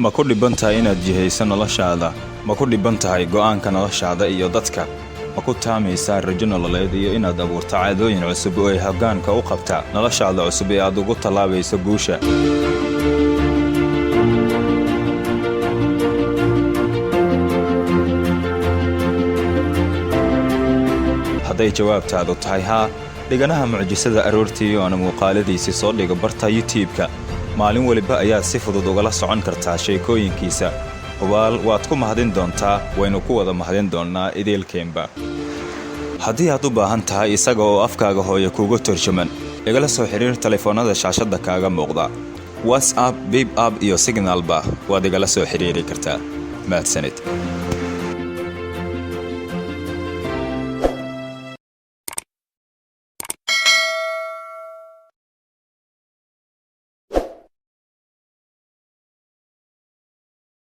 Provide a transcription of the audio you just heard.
ma ku dhiban tahay inaad jihayso noloshaada ma ku dhiban tahay go'aanka noloshaada iyo dadka ma ku taamaysaa rajo nololeed iyo inaad abuurto caadooyin cusub oo ay hoggaanka u qabta noloshaada cusub ee aad ugu tallaabayso guusha hadday jawaabtaadu tahay haa dhiganaha mucjisada aroortii oo aan muuqaaladiisa soo dhigo barta YouTube-ka maalin waliba ayaa si fudud ugala socon kartaa sheekooyinkiisa hubaal waad ku mahadin doontaa waynu ku wada mahadin doonaa ideelkeenba haddii aad u baahan tahay isaga oo afkaaga hooyo kuugu turjuman igala soo xiriir telefoonada shaashada kaaga muuqda WhatsApp, Beep App iyo Signalba waad igala soo xiriiri kartaa mahadsanid